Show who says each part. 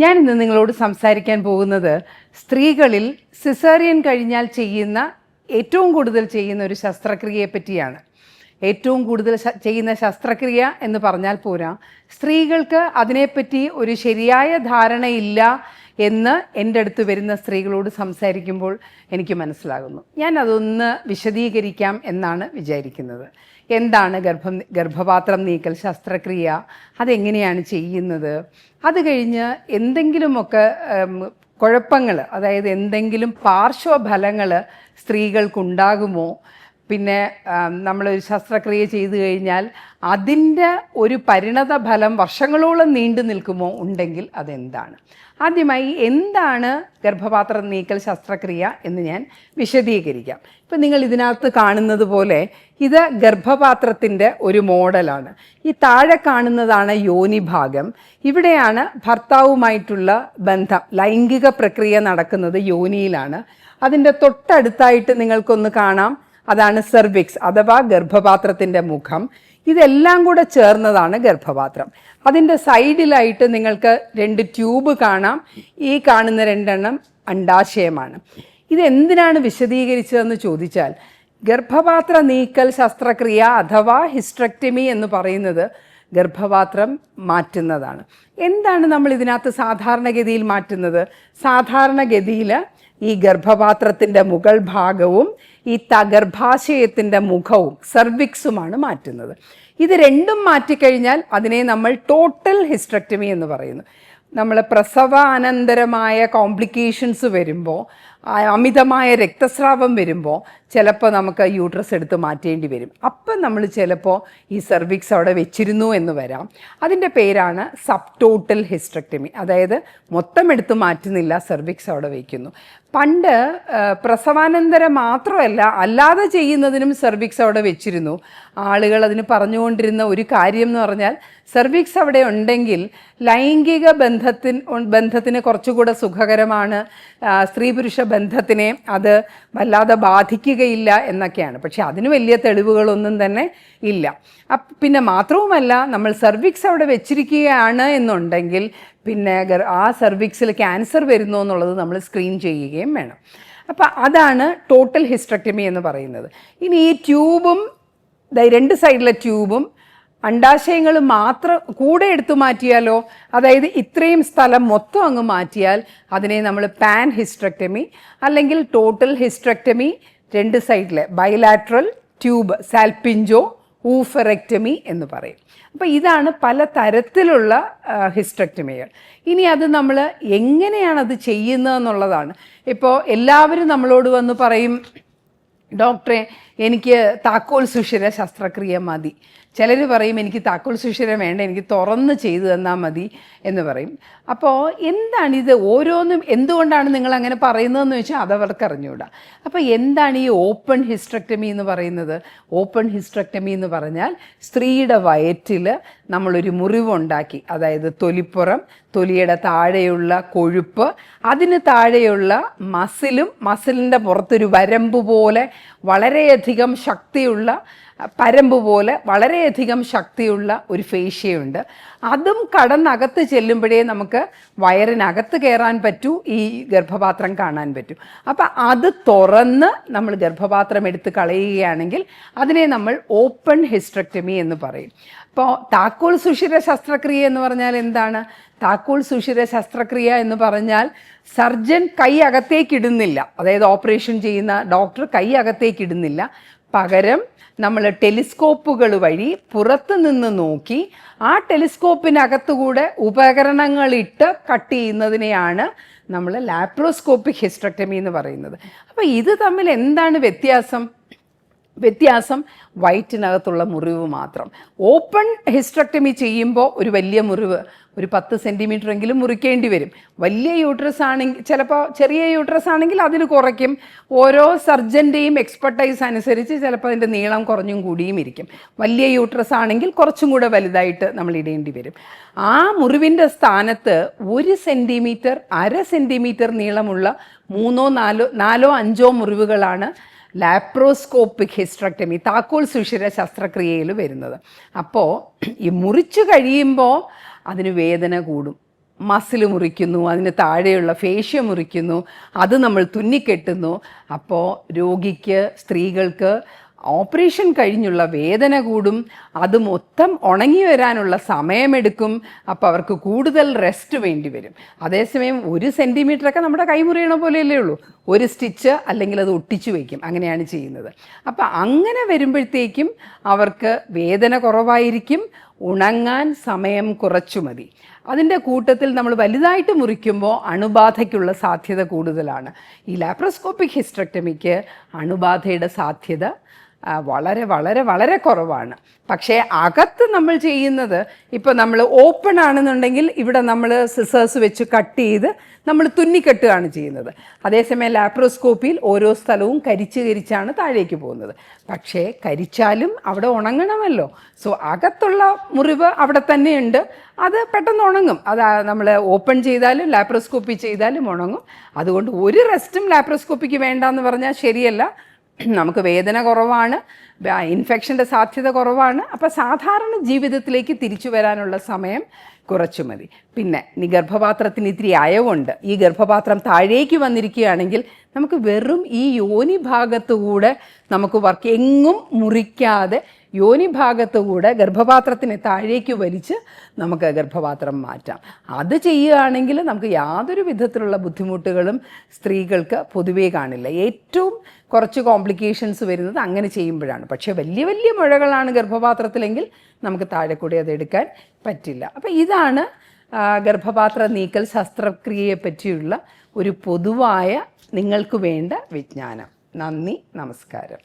Speaker 1: ഞാൻ ഇന്ന് നിങ്ങളോട് സംസാരിക്കാൻ പോകുന്നത് സ്ത്രീകളിൽ സിസേറിയൻ കഴിഞ്ഞാൽ ഏറ്റവും കൂടുതൽ ചെയ്യുന്ന ഒരു ശസ്ത്രക്രിയയെ പറ്റിയാണ്. ഏറ്റവും കൂടുതൽ ചെയ്യുന്ന ശസ്ത്രക്രിയ എന്ന് പറഞ്ഞാൽ പോരാ, സ്ത്രീകൾക്ക് അതിനെപ്പറ്റി ഒരു ശരിയായ ധാരണയില്ല എന്ന് എൻ്റെ അടുത്ത് വരുന്ന സ്ത്രീകളോട് സംസാരിക്കുമ്പോൾ എനിക്ക് മനസ്സിലാകുന്നു. ഞാൻ അതൊന്ന് വിശദീകരിക്കാം എന്നാണ് വിചാരിക്കുന്നത്. എന്താണ് ഗർഭപാത്രം നീക്കൽ ശസ്ത്രക്രിയ, അതെങ്ങനെയാണ് ചെയ്യുന്നത്, അത് കഴിഞ്ഞ് എന്തെങ്കിലുമൊക്കെ കുഴപ്പങ്ങൾ, അതായത് എന്തെങ്കിലും പാർശ്വഫലങ്ങൾ സ്ത്രീകൾക്കുണ്ടാകുമോ, പിന്നെ നമ്മളൊരു ശസ്ത്രക്രിയ ചെയ്തു കഴിഞ്ഞാൽ അതിൻ്റെ ഒരു പരിണത ഫലം വർഷങ്ങളോളം നീണ്ടു നിൽക്കുമോ, ഉണ്ടെങ്കിൽ അതെന്താണ്. ആദ്യമായി എന്താണ് ഗർഭപാത്ര നീക്കൽ ശസ്ത്രക്രിയ എന്ന് ഞാൻ വിശദീകരിക്കാം. ഇപ്പം നിങ്ങൾ ഇതിനകത്ത് കാണുന്നത് പോലെ ഇത് ഗർഭപാത്രത്തിൻ്റെ ഒരു മോഡലാണ്. ഈ താഴെ കാണുന്നതാണ് യോനി ഭാഗം. ഇവിടെയാണ് ഭർത്താവുമായിട്ടുള്ള ബന്ധം, ലൈംഗിക പ്രക്രിയ നടക്കുന്നത് യോനിയിലാണ്. അതിൻ്റെ തൊട്ടടുത്തായിട്ട് നിങ്ങൾക്കൊന്ന് കാണാം, അതാണ് സെർവിക്സ് അഥവാ ഗർഭപാത്രത്തിൻ്റെ മുഖം. ഇതെല്ലാം കൂടെ ചേർന്നതാണ് ഗർഭപാത്രം. അതിൻ്റെ സൈഡിലായിട്ട് നിങ്ങൾക്ക് 2 ട്യൂബ് കാണാം. ഈ കാണുന്ന 2 അണ്ഡാശയമാണ്. ഇതെന്തിനാണ് വിശദീകരിച്ചതെന്ന് ചോദിച്ചാൽ, ഗർഭപാത്ര നീക്കൽ ശസ്ത്രക്രിയ അഥവാ ഹിസ്റ്ററക്ടമി എന്ന് പറയുന്നത് ഗർഭപാത്രം മാറ്റുന്നതാണ്. എന്താണ് നമ്മൾ ഇതിനകത്ത് സാധാരണഗതിയിൽ മാറ്റുന്നത്? സാധാരണഗതിയിൽ ഈ ഗർഭപാത്രത്തിൻ്റെ മുകൾ ഭാഗവും ഈ ഗർഭാശയത്തിൻ്റെ മുഖവും സെർവിക്സുമാണ് മാറ്റുന്നത്. ഇത് രണ്ടും മാറ്റിക്കഴിഞ്ഞാൽ അതിനെ നമ്മൾ ടോട്ടൽ ഹിസ്റ്ററക്ടമി എന്ന് പറയുന്നു. നമ്മൾ പ്രസവാനന്തരമായ കോംപ്ലിക്കേഷൻസ് വരുമ്പോൾ, അമിതമായ രക്തസ്രാവം വരുമ്പോൾ ചിലപ്പോൾ നമുക്ക് യൂട്രസ് എടുത്ത് മാറ്റേണ്ടി വരും. അപ്പം നമ്മൾ ചിലപ്പോൾ ഈ സെർവിക്സ് അവിടെ വെച്ചിരുന്നു എന്ന് വരാം. അതിൻ്റെ പേരാണ് സബ് ടോട്ടൽ ഹിസ്റ്ററക്ടമി. അതായത് മൊത്തം എടുത്ത് മാറ്റുന്നില്ല, സെർവിക്സ് അവിടെ വയ്ക്കുന്നു. പണ്ട് പ്രസവാനന്തരം മാത്രമല്ല, അല്ലാതെ ചെയ്യുന്നതിനും സെർവിക്സ് അവിടെ വെച്ചിരുന്നു. ആളുകൾ അതിന് പറഞ്ഞുകൊണ്ടിരുന്ന ഒരു കാര്യം എന്ന് പറഞ്ഞാൽ, സെർവിക്സ് അവിടെ ഉണ്ടെങ്കിൽ ലൈംഗിക ബന്ധത്തിന് കുറച്ചുകൂടെ സുഖകരമാണ്, സ്ത്രീ പുരുഷ ബന്ധത്തിനെ അത് വല്ലാതെ ബാധിക്കുകയില്ല എന്നൊക്കെയാണ്. പക്ഷെ അതിന് വലിയ തെളിവുകളൊന്നും തന്നെ ഇല്ല. പിന്നെ മാത്രവുമല്ല, നമ്മൾ സെർവിക്സ് അവിടെ വെച്ചിരിക്കുകയാണ് എന്നുണ്ടെങ്കിൽ പിന്നെ ആ സെർവിക്സിൽ ക്യാൻസർ വരുന്നു എന്നുള്ളത് നമ്മൾ സ്ക്രീൻ ചെയ്യുകയും വേണം. അപ്പം അതാണ് ടോട്ടൽ ഹിസ്റ്ററക്ടമി എന്ന് പറയുന്നത്. ഇനി ഈ ട്യൂബും 2 സൈഡിലെ ട്യൂബും അണ്ഡാശയങ്ങൾ മാത്രം കൂടെ എടുത്തു മാറ്റിയാലോ, അതായത് ഇത്രയും സ്ഥലം മൊത്തം അങ്ങ് മാറ്റിയാൽ അതിനെ നമ്മൾ പാൻ ഹിസ്റ്ററക്ടമി അല്ലെങ്കിൽ ടോട്ടൽ ഹിസ്റ്ററക്ടമി, 2 സൈഡിലെ ബൈലാട്രൽ ട്യൂബ് സാൽപിഞ്ചോ ഊഫറക്ടമി എന്ന് പറയും. അപ്പോൾ ഇതാണ് പല തരത്തിലുള്ള ഹിസ്റ്ററക്ടമികൾ. ഇനി അത് നമ്മൾ എങ്ങനെയാണത് ചെയ്യുന്നതെന്നുള്ളതാണ്. ഇപ്പോൾ എല്ലാവരും നമ്മളോട് വന്ന് പറയും, ഡോക്ടറെ എനിക്ക് താക്കോൽ സുഷിര ശസ്ത്രക്രിയ മതി. ചിലർ പറയും എനിക്ക് താക്കോൽ സുഷിര വേണ്ട, എനിക്ക് തുറന്ന് ചെയ്തു തന്നാൽ മതി എന്ന് പറയും. അപ്പോൾ എന്താണിത്, ഓരോന്നും എന്തുകൊണ്ടാണ് നിങ്ങൾ അങ്ങനെ പറയുന്നതെന്ന് വെച്ചാൽ അതവർക്ക് അറിഞ്ഞുകൂടാ. അപ്പോൾ എന്താണ് ഈ ഓപ്പൺ ഹിസ്റ്ററക്ടമി എന്ന് പറയുന്നത്? ഓപ്പൺ ഹിസ്റ്ററക്ടമി എന്ന് പറഞ്ഞാൽ സ്ത്രീയുടെ വയറ്റിൽ നമ്മളൊരു മുറിവുണ്ടാക്കി, അതായത് തൊലിപ്പുറം, തൊലിയുടെ താഴെയുള്ള കൊഴുപ്പ്, അതിന് താഴെയുള്ള മസിലിൻ്റെ പുറത്തൊരു വരമ്പ് പോലെ വളരെയധികം ശക്തിയുള്ള പരമ്പ് പോലെ വളരെയധികം ശക്തിയുള്ള ഒരു ഫേഷ്യയുണ്ട്. അതും കടന്നകത്ത് ചെല്ലുമ്പോഴേ നമുക്ക് വയറിനകത്ത് കയറാൻ പറ്റൂ, ഈ ഗർഭപാത്രം കാണാൻ പറ്റൂ. അപ്പം അത് തുറന്ന് നമ്മൾ ഗർഭപാത്രം എടുത്ത് കളയുകയാണെങ്കിൽ അതിനെ നമ്മൾ ഓപ്പൺ ഹിസ്റ്ററക്ടമി എന്ന് പറയും. അപ്പോൾ താക്കോൽ സുഷിര ശസ്ത്രക്രിയ എന്ന് പറഞ്ഞാൽ എന്താണ്? താക്കോൽ സുഷിര ശസ്ത്രക്രിയ എന്ന് പറഞ്ഞാൽ സർജൻ കൈ അകത്തേക്കിടുന്നില്ല, അതായത് ഓപ്പറേഷൻ ചെയ്യുന്ന ഡോക്ടർ കൈ അകത്തേക്കിടുന്നില്ല. പകരം നമ്മൾ ടെലിസ്കോപ്പുകൾ വഴി പുറത്ത് നിന്ന് നോക്കി ആ ടെലിസ്കോപ്പിനകത്തുകൂടെ ഉപകരണങ്ങളിട്ട് കട്ട് ചെയ്യുന്നതിനെയാണ് നമ്മൾ ലാപ്രോസ്കോപ്പിക് ഹിസ്റ്ററക്ടമി എന്ന് പറയുന്നത്. അപ്പോൾ ഇത് തമ്മിൽ എന്താണ് വ്യത്യാസം? വയറ്റിനകത്തുള്ള മുറിവ് മാത്രം. ഓപ്പൺ ഹിസ്റ്ററക്ടമി ചെയ്യുമ്പോൾ ഒരു വലിയ മുറിവ്, ഒരു 10 സെൻറ്റിമീറ്ററെങ്കിലും മുറിക്കേണ്ടി വരും. വലിയ യൂട്രസ് ആണെങ്കിൽ, ചിലപ്പോൾ ചെറിയ യൂട്രസ് ആണെങ്കിൽ അതിന് കുറയ്ക്കും. ഓരോ സർജൻ്റെയും എക്സ്പെർട്ടൈസ് അനുസരിച്ച് ചിലപ്പോൾ അതിൻ്റെ നീളം കുറഞ്ഞും കൂടിയും ഇരിക്കും. വലിയ യൂട്രസ് ആണെങ്കിൽ കുറച്ചും കൂടെ വലുതായിട്ട് നമ്മൾ ഇടേണ്ടി വരും. ആ മുറിവിൻ്റെ സ്ഥാനത്ത് 1 സെൻറ്റിമീറ്റർ, 1/2 സെൻറ്റിമീറ്റർ നീളമുള്ള 3, 4, 5 മുറിവുകളാണ് ലാപ്രോസ്കോപ്പിക് ഹിസ്റ്ററക്ടമി, താക്കോൽ സുഷിര ശസ്ത്രക്രിയയിൽ വരുന്നത്. അപ്പോൾ ഈ മുറിച്ചു കഴിയുമ്പോൾ അതിന് വേദന കൂടും. മസിൽ മുറിക്കുന്നു, അതിന് താഴെയുള്ള ഫേഷ്യ മുറിക്കുന്നു, അത് നമ്മൾ തുന്നിക്കെട്ടുന്നു. അപ്പോൾ രോഗിക്ക്, സ്ത്രീകൾക്ക് ഓപ്പറേഷൻ കഴിഞ്ഞുള്ള വേദന കൂടും, അത് മൊത്തം ഉണങ്ങി വരാനുള്ള സമയമെടുക്കും. അപ്പോൾ അവർക്ക് കൂടുതൽ റെസ്റ്റ് വേണ്ടി വരും. അതേസമയം 1 സെൻറ്റിമീറ്ററൊക്കെ നമ്മുടെ കൈമുറിയണ പോലെയല്ലേ ഉള്ളൂ, ഒരു സ്റ്റിച്ച് അല്ലെങ്കിൽ അത് ഒട്ടിച്ചു വയ്ക്കും, അങ്ങനെയാണ് ചെയ്യുന്നത്. അപ്പോൾ അങ്ങനെ വരുമ്പോഴത്തേക്കും അവർക്ക് വേദന കുറവായിരിക്കും, ഉണങ്ങാൻ സമയം കുറച്ചു മതി. അതിൻ്റെ കൂട്ടത്തിൽ നമ്മൾ വലുതായിട്ട് മുറിക്കുമ്പോൾ അണുബാധയ്ക്കുള്ള സാധ്യത കൂടുതലാണ്. ഈ ലാപ്രോസ്കോപ്പിക് ഹിസ്റ്ററക്ടമിക്ക് അണുബാധയുടെ സാധ്യത വളരെ വളരെ വളരെ കുറവാണ്. പക്ഷേ അകത്ത് നമ്മൾ ചെയ്യുന്നത്, ഇപ്പോൾ നമ്മൾ ഓപ്പൺ ആണെന്നുണ്ടെങ്കിൽ ഇവിടെ നമ്മൾ സിസേഴ്സ് വെച്ച് കട്ട് ചെയ്ത് നമ്മൾ തുന്നിക്കെട്ടുകയാണ് ചെയ്യുന്നത്. അതേസമയം ലാപ്രോസ്കോപ്പിയിൽ ഓരോ സ്ഥലവും കരിച്ചാണ് താഴേക്ക് പോകുന്നത്. പക്ഷേ കരിച്ചാലും അവിടെ ഉണങ്ങണമല്ലോ. സോ അകത്തുള്ള മുറിവ് അവിടെ തന്നെയുണ്ട്, അത് പെട്ടെന്ന് ഉണങ്ങും. അത് നമ്മൾ ഓപ്പൺ ചെയ്താലും ലാപ്രോസ്കോപ്പി ചെയ്താലും ഉണങ്ങും. അതുകൊണ്ട് ഒരു റെസ്റ്റും ലാപ്രോസ്കോപ്പിക്ക് വേണ്ടാന്ന് പറഞ്ഞാൽ ശരിയല്ല. നമുക്ക് വേദന കുറവാണ്, ഇൻഫെക്ഷൻ്റെ സാധ്യത കുറവാണ്. അപ്പോൾ സാധാരണ ജീവിതത്തിലേക്ക് തിരിച്ചു വരാനുള്ള സമയം കുറച്ചു മതി. പിന്നെ ഗർഭപാത്രത്തിന് ഇത്തിരി അയവുണ്ട്. ഈ ഗർഭപാത്രം താഴേക്ക് വന്നിരിക്കുകയാണെങ്കിൽ നമുക്ക് വെറും ഈ യോനി ഭാഗത്തുകൂടെ നമുക്ക് എങ്ങും മുറിക്കാതെ യോനി ഭാഗത്തുകൂടെ ഗർഭപാത്രത്തിന് താഴേക്ക് വലിച്ച് നമുക്ക് ഗർഭപാത്രം മാറ്റാം. അത് ചെയ്യുകയാണെങ്കിൽ നമുക്ക് യാതൊരു വിധത്തിലുള്ള ബുദ്ധിമുട്ടുകളും സ്ത്രീകൾക്ക് പൊതുവേ കാണില്ല. ഏറ്റവും കുറച്ച് കോംപ്ലിക്കേഷൻസ് വരുന്നത് അങ്ങനെ ചെയ്യുമ്പോഴാണ്. പക്ഷേ വലിയ വലിയ മുഴകളാണ് ഗർഭപാത്രത്തിലെങ്കിൽ നമുക്ക് താഴെ കൂടി അതെടുക്കാൻ പറ്റില്ല. അപ്പോൾ ഇതാണ് ഗർഭപാത്ര നീക്കൽ ശസ്ത്രക്രിയയെ പറ്റിയുള്ള ഒരു പൊതുവായ നിങ്ങൾക്ക് വേണ്ട വിജ്ഞാനം. നന്ദി, നമസ്കാരം.